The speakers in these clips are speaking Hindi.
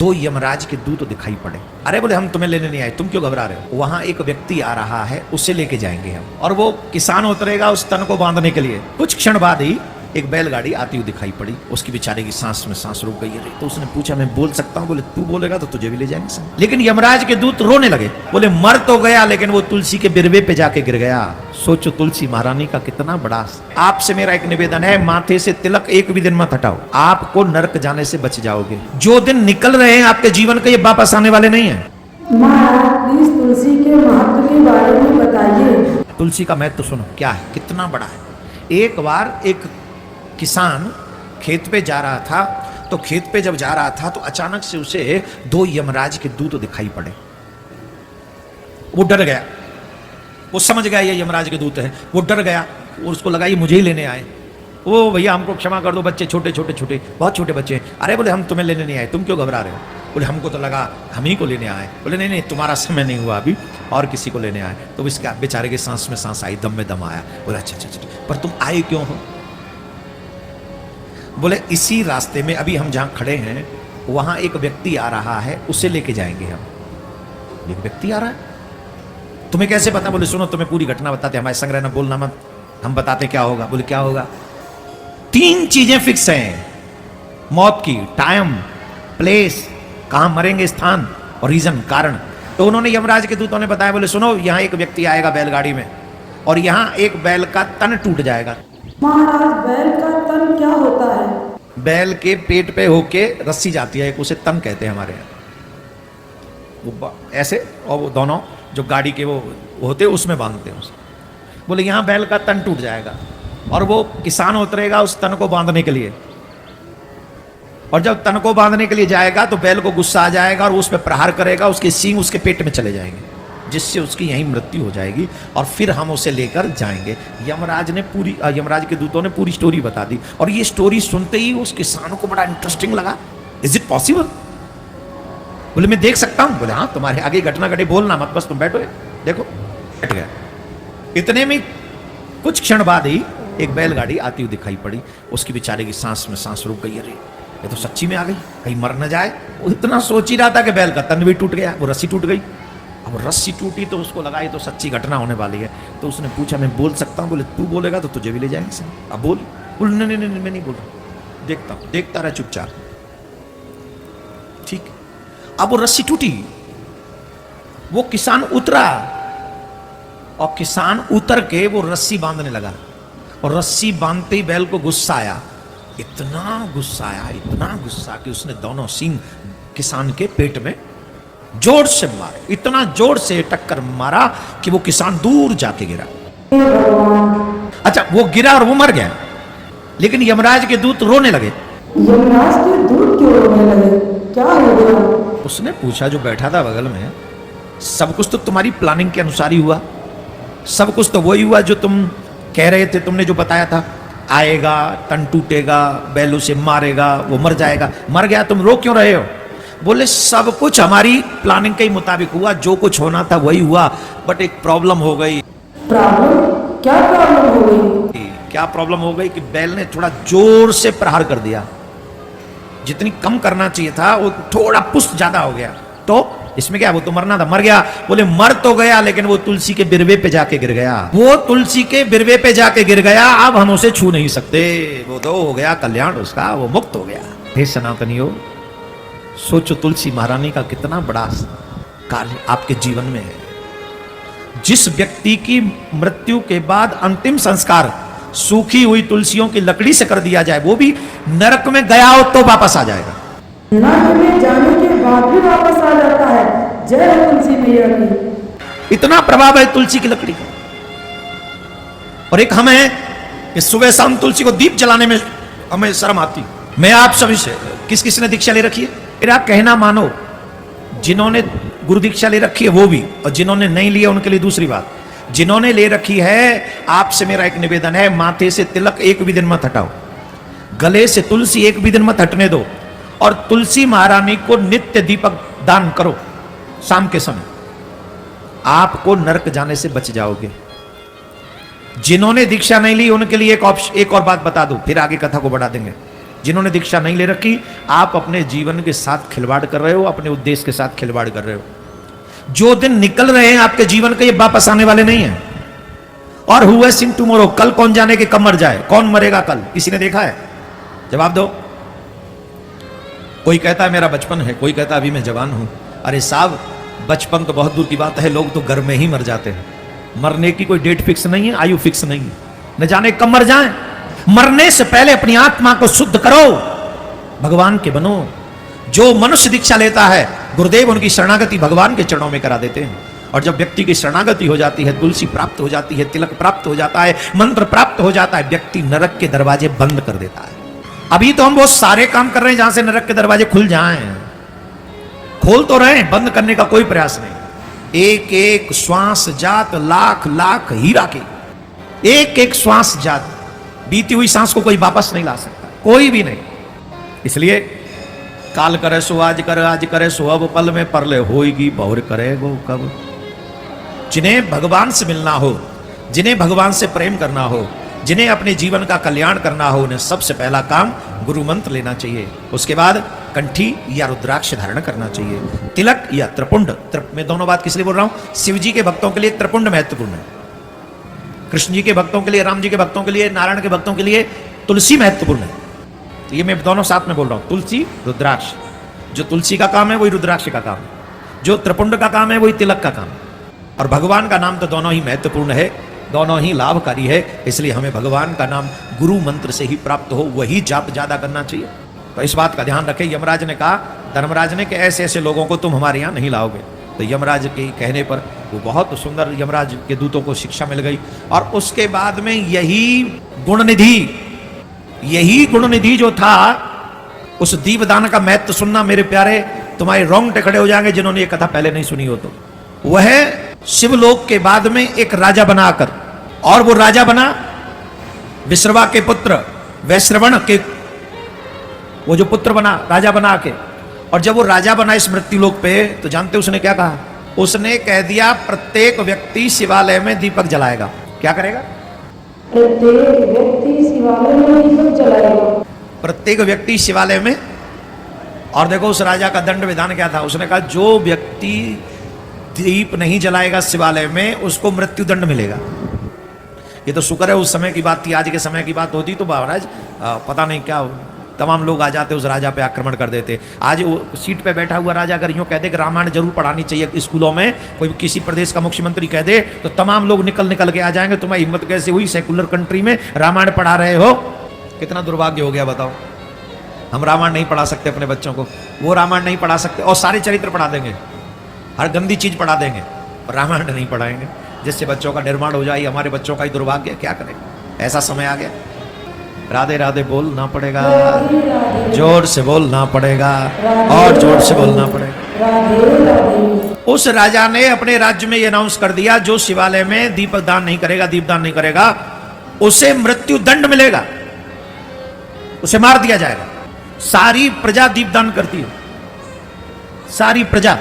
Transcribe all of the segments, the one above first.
दो यमराज के दूत दिखाई पड़े। अरे बोले हम तुम्हें लेने नहीं आए, तुम क्यों घबरा रहे हो? वहां एक व्यक्ति आ रहा है, उसे लेके जाएंगे हम, और वो किसान उतरेगा उस तन को बांधने के लिए। कुछ क्षण बाद ही एक बैलगाड़ी आती हुई दिखाई पड़ी। उसकी बेचारे की सांस में सांस रुक गई। अरे तो उसने पूछा मैं बोल सकता हूँ? बोले तू बोलेगा तो तुझे भी ले जाएंगे संग। लेकिन यमराज के दूत रोने लगे, बोले मर तो गया लेकिन वो तुलसी के बिरवे पे जाके गिर गया। सोचो तुलसी महारानी का कितना बड़ा। आपसे मेरा एक निवेदन है, माथे से तिलक एक भी दिन मत हटाओ, आपको नरक जाने से बच जाओगे। जो दिन निकल रहे हैं आपके जीवन के, ये वापस आने वाले नहीं है। महाराज प्लीज तुलसी के महत्व के बारे में बताइए। तुलसी का महत्व सुनो, क्या है, कितना बड़ा है। एक बार एक किसान खेत पे जा रहा था, तो खेत पे जब जा रहा था तो अचानक से उसे दो यमराज के दूत दिखाई पड़े। वो डर गया, वो समझ गया ये यमराज के दूत है, वो डर गया और उसको लगा ये मुझे ही लेने आए। ओ भैया हमको क्षमा कर दो, बच्चे छोटे छोटे छोटे बहुत छोटे बच्चे हैं। अरे बोले हम तुम्हें लेने नहीं आए, तुम क्यों घबरा रहे हो? बोले हमको तो लगा हम ही को लेने आए। बोले नहीं नहीं तुम्हारा समय नहीं हुआ अभी, और किसी को लेने आए। तो इसका बेचारे के सांस में सांस आई, दम में दम आया। बोले अच्छा अच्छा अच्छा, पर तुम आए क्यों हो? बोले इसी रास्ते में अभी हम जहां खड़े हैं वहां एक व्यक्ति आ रहा है, उसे लेके जाएंगे हम। एक व्यक्ति आ रहा है, तुम्हें कैसे पता? बोले सुनो तुम्हें पूरी घटना बताते, हमारे संग रहना, बोलना मत, हम बताते क्या होगा। बोले क्या होगा? 3 चीजें फिक्स हैं, मौत की, टाइम, प्लेस, कहां मरेंगे, स्थान, और रीजन, कारण। तो उन्होंने यमराज के दूतों ने बताया, बोले सुनो यहां एक व्यक्ति आएगा बैलगाड़ी में, और यहां एक बैल का तन टूट जाएगा। महाराज बैल का तन क्या होता है? बैल के पेट पे होके रस्सी जाती है, एक उसे तन कहते हैं हमारे यहाँ। वो ऐसे, और वो दोनों जो गाड़ी के वो होते हैं उसमें बांधते हैं उसे। बोले यहाँ बैल का तन टूट जाएगा और वो किसान उतरेगा उस तन को बांधने के लिए, और जब तन को बांधने के लिए जाएगा तो बैल को गुस्सा आ जाएगा और उस पर प्रहार करेगा, उसके सींग उसके पेट में चले जाएंगे, जिससे उसकी यहीं मृत्यु हो जाएगी, और फिर हम उसे लेकर जाएंगे। यमराज के दूतों ने पूरी स्टोरी बता दी, और ये स्टोरी सुनते ही उस किसान को बड़ा इंटरेस्टिंग लगा। Is it possible? बोले मैं देख सकता हूं। बोले हाँ तुम्हारे आगे घटना घटे, बोलना मत, बस तुम बैठो, देखो। बैठ गया। इतने में कुछ क्षण बाद ही एक बैलगाड़ी आती हुई दिखाई पड़ी। उसकी बेचारे की सांस में सांस रुक गई। अरे ये तो सच्ची में आ गई, कहीं मर न जाए। वो इतना सोच ही रहा था कि बैल का तन भी टूट गया, वो रस्सी टूट गई। अब रस्सी टूटी तो उसको लगा ये तो सच्ची घटना होने वाली है। तो उसने पूछा मैं बोल सकता हूँ? बोले तू बोलेगा तो तुझे भी ले जाएंगे संग। अब बोल। बोले नहीं नहीं नहीं मैं नहीं बोल रहा, देखता हूँ, देखता रहा चुपचाप। ठीक। अब वो रस्सी टूटी, वो किसान उतरा, और किसान उतर के वो रस्सी बांधने लगा, और रस्सी बांधते ही बैल को गुस्सा आया। इतना गुस्सा आया, इतना गुस्सा कि उसने दोनों सींग किसान के पेट में जोर से मारे, इतना जोर से टक्कर मारा कि वो किसान दूर जाके गिरा। अच्छा वो गिरा और वो मर गया, लेकिन यमराज के दूत रोने लगे। यमराज के दूत क्यों रोने लगे? क्या हो गया? उसने पूछा जो बैठा था बगल में, सब कुछ तो तुम्हारी प्लानिंग के अनुसार ही हुआ, सब कुछ तो वही हुआ जो तुम कह रहे थे, तुमने जो बताया था। आएगा, तन टूटेगा, बैल उसे मारेगा, वो मर जाएगा। मर गया, तुम रो क्यों रहे हो? बोले सब कुछ हमारी प्लानिंग के मुताबिक हुआ, जो कुछ होना था वही हुआ, बट एक प्रॉब्लम हो गई। प्रॉब्लम? क्या प्रॉब्लम हो गई? क्या प्रॉब्लम हो गई कि बैल ने थोड़ा जोर से प्रहार कर दिया, जितनी कम करना चाहिए था वो थोड़ा पुश ज्यादा हो गया। तो इसमें क्या, वो तो मरना था, मर गया। बोले मर तो गया लेकिन वो तुलसी के बिरवे पे जाके गिर गया। वो तुलसी के बिरवे पे जाके गिर गया, अब हम उसे छू नहीं सकते। वो तो हो गया कल्याण उसका, वो मुक्त हो गया। हे सनातनियों, सोचो तुलसी महारानी का कितना बड़ा कार्य आपके जीवन में है। जिस व्यक्ति की मृत्यु के बाद अंतिम संस्कार सूखी हुई तुलसियों की लकड़ी से कर दिया जाए, वो भी नरक में गया हो तो वापस आ जाएगा। नरक में जाने के बाद भी वापस आ जाता है। जय हो तुलसी मैया की। इतना प्रभाव है तुलसी की लकड़ी का। और एक हम है कि सुबह शाम तुलसी को दीप जलाने में हमें शर्म आती। मैं आप सभी से, किस किस ने दीक्षा ले रखी है? मेरा कहना मानो, जिन्होंने गुरु दीक्षा ले रखी है वो भी, और जिन्होंने नहीं लिया उनके लिए दूसरी बात। जिन्होंने ले रखी है, आपसे मेरा एक निवेदन है, माथे से तिलक एक भी दिन मत हटाओ, गले से तुलसी एक भी दिन मत हटने दो, और तुलसी महारानी को नित्य दीपक दान करो शाम के समय, आपको नरक जाने से बच जाओगे। जिन्होंने दीक्षा नहीं ली उनके लिए एक और बात बता दूं, फिर आगे कथा को बढ़ा देंगे। जिन्होंने दीक्षा नहीं ले रखी, आप अपने जीवन के साथ खिलवाड़ कर रहे हो, अपने उद्देश्य के साथ खिलवाड़ कर रहे हो। जो दिन निकल रहे हैं आपके जीवन के, ये वापस आने वाले नहीं है। और हु हैज सीन टुमारो, कल कौन जाने के कब मर जाए, कौन मरेगा कल, किसी ने देखा है? जवाब दो। कोई कहता है मेरा बचपन है, कोई कहता है अभी मैं जवान हूं। अरे साहब, बचपन तो बहुत दूर की बात है, लोग तो घर में ही मर जाते हैं। मरने की कोई डेट फिक्स नहीं है, आयु फिक्स नहीं है, न जाने कब मर जाएं। मरने से पहले अपनी आत्मा को शुद्ध करो, भगवान के बनो। जो मनुष्य दीक्षा लेता है, गुरुदेव उनकी शरणागति भगवान के चरणों में करा देते हैं। और जब व्यक्ति की शरणागति हो जाती है, तुलसी प्राप्त हो जाती है, तिलक प्राप्त हो जाता है, मंत्र प्राप्त हो जाता है, व्यक्ति नरक के दरवाजे बंद कर देता है। अभी तो हम बहुत सारे काम कर रहे हैं जहां से नरक के दरवाजे खुल जाएं, खोल तो रहे हैं, बंद करने का कोई प्रयास नहीं। एक एक श्वास जात लाख लाख हीरा की, एक एक श्वास जात, बीती हुई सांस को कोई वापस नहीं ला सकता, कोई भी नहीं। इसलिए काल करे सो आज करे, आज करे सो अब पल में परले होएगी बहुर करेगो कब। जिन्हें भगवान से मिलना हो, जिन्हें भगवान से प्रेम करना हो, जिन्हें अपने जीवन का कल्याण करना हो, उन्हें सबसे पहला काम गुरु मंत्र लेना चाहिए। उसके बाद कंठी या रुद्राक्ष धारण करना चाहिए, तिलक या त्रिपुंड। मैं दोनों बात किस लिए बोल रहा हूं? शिव जी के भक्तों के लिए त्रिपुंड महत्वपूर्ण है, कृष्ण जी के भक्तों के लिए, राम जी के भक्तों के लिए, नारायण के भक्तों के लिए तुलसी महत्वपूर्ण है। तो ये मैं दोनों साथ में बोल रहा हूं, तुलसी रुद्राक्ष। जो तुलसी का काम है वही रुद्राक्ष का काम है, जो त्रिपुंड का काम है वही तिलक का काम है। और भगवान का नाम तो दोनों ही महत्वपूर्ण है, दोनों ही लाभकारी है। इसलिए हमें भगवान का नाम गुरु मंत्र से ही प्राप्त हो, वही जाप ज्यादा करना चाहिए। तो इस बात का ध्यान रखें। यमराज ने कहा, धर्मराज ने, कि ऐसे ऐसे लोगों को तुम हमारे यहां नहीं लाओगे। तो यमराज के कहने पर वो बहुत सुंदर यमराज के दूतों को शिक्षा मिल गई। और उसके बाद में यही गुणनिधि जो था, उस दीपदान का महत्व सुनना मेरे प्यारे, तुम्हारे रोंगटे खड़े हो जाएंगे जिन्होंने ये कथा पहले नहीं सुनी हो। तो वह शिवलोक के बाद में एक राजा बनाकर, और वो राजा बना विश्रवा के पुत्र वैश्रवण के, वो जो पुत्र बना राजा बना के। और जब वो राजा बना इस मृत्युलोक पे, तो जानते उसने क्या कहा? उसने कह दिया प्रत्येक व्यक्ति शिवालय में दीपक जलाएगा। क्या करेगा? प्रत्येक व्यक्ति शिवालय में दीपक जलाएगा। प्रत्येक व्यक्ति शिवालय में। और देखो उस राजा का दंड विधान क्या था? उसने कहा जो व्यक्ति दीप नहीं जलाएगा शिवालय में, उसको मृत्यु दंड मिलेगा। ये तो शुक्र है उस समय की बात थी, आज के समय की बात होती तो महाराज पता नहीं क्या तमाम लोग आ जाते, उस राजा पे आक्रमण कर देते। आज वो सीट पे बैठा हुआ राजा अगर यूं कह दे कि रामायण जरूर पढ़ानी चाहिए स्कूलों में, कोई किसी प्रदेश का मुख्यमंत्री कह दे, तो तमाम लोग निकल के आ जाएंगे। तुम्हारी हिम्मत कैसे हुई सेकुलर कंट्री में रामायण पढ़ा रहे हो? कितना दुर्भाग्य हो गया बताओ। हम रामायण नहीं पढ़ा सकते अपने बच्चों को, वो रामायण नहीं पढ़ा सकते, और सारे चरित्र पढ़ा देंगे, हर गंदी चीज पढ़ा देंगे, और रामायण नहीं पढ़ाएंगे, जिससे बच्चों का निर्माण हो जाए। हमारे बच्चों का ही दुर्भाग्य, क्या करें, ऐसा समय आ गया। राधे राधे बोलना पड़ेगा, जोर से बोलना पड़ेगा, और जोर से बोलना पड़ेगा। उस राजा ने अपने राज्य में ये अनाउंस कर दिया, जो शिवालय में दीपक दान नहीं करेगा, दीपदान नहीं करेगा, उसे मृत्यु दंड मिलेगा, उसे मार दिया जाएगा। सारी प्रजा दीपदान करती है, सारी प्रजा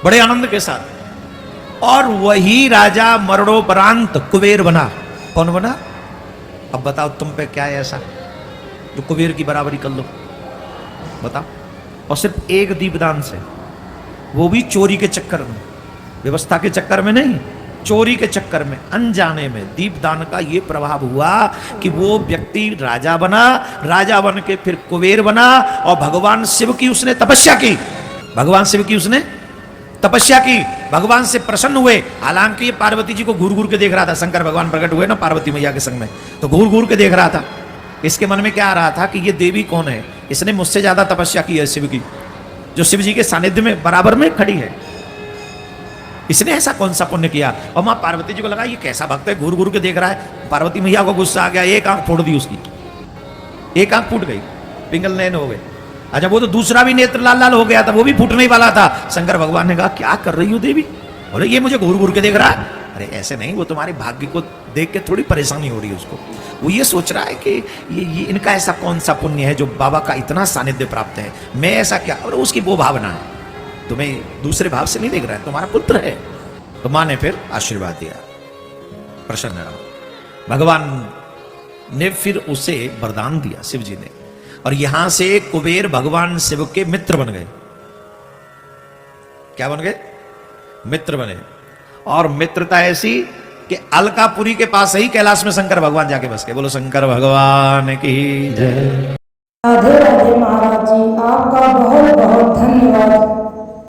बड़े आनंद के साथ। और वही राजा मरणोपरांत कुबेर बना। कौन बना? अब बताओ तुम पे क्या है ऐसा जो कुबेर की बराबरी कर लो? बताओ। और सिर्फ एक दीपदान से, वो भी चोरी के चक्कर में, व्यवस्था के चक्कर में नहीं, चोरी के चक्कर में, अनजाने में दीपदान का ये प्रभाव हुआ कि वो व्यक्ति राजा बना, राजा बन के फिर कुबेर बना, और भगवान शिव की उसने तपस्या की, भगवान शिव की उसने तपस्या की, भगवान से प्रसन्न हुए। हालांकि ये पार्वती जी को घूर घूर के देख रहा था, शंकर भगवान प्रकट हुए ना पार्वती मैया के संग में, तो घूर घूर के देख रहा था। इसके मन में क्या आ रहा था कि ये देवी कौन है, इसने मुझसे ज्यादा तपस्या की है शिव की, जो शिव जी के सानिध्य में बराबर में खड़ी है, इसने ऐसा कौन सा पुण्य किया। और मां पार्वती जी को लगा ये कैसा भक्त है, घूर घूर के देख रहा है। पार्वती मैया को गुस्सा आ गया, एक आंख फोड़ दी उसकी, एक आंख फूट गई, पिंगल नयन हो गए। अच्छा, वो तो दूसरा भी नेत्र लाल लाल हो गया था, वो भी फूटने ही वाला था। शंकर भगवान ने कहा क्या कर रही हो देवी? बोले ये मुझे घूर घूर के देख रहा है। अरे ऐसे नहीं, वो तुम्हारे भाग्य को देख के थोड़ी परेशानी हो रही है उसको। वो ये सोच रहा है कि ये इनका ऐसा कौन सा पुण्य है जो बाबा का इतना सानिध्य प्राप्त है, मैं ऐसा क्या। और उसकी वो भावना है, तुम्हें दूसरे भाव से नहीं देख रहा है, तुम्हारा पुत्र है। तो माँ ने फिर आशीर्वाद दिया, प्रसन्न रहो। भगवान ने फिर उसे वरदान दिया, शिव जी ने, और यहां से कुबेर भगवान शिव के मित्र बन गए। क्या बन गए? मित्र बने। और मित्रता ऐसी कि अलकापुरी के पास ही कैलाश में शंकर भगवान जाके बस गए। बोलो शंकर भगवान की जय। राधे राधे महाराज जी, आपका बहुत बहुत धन्यवाद।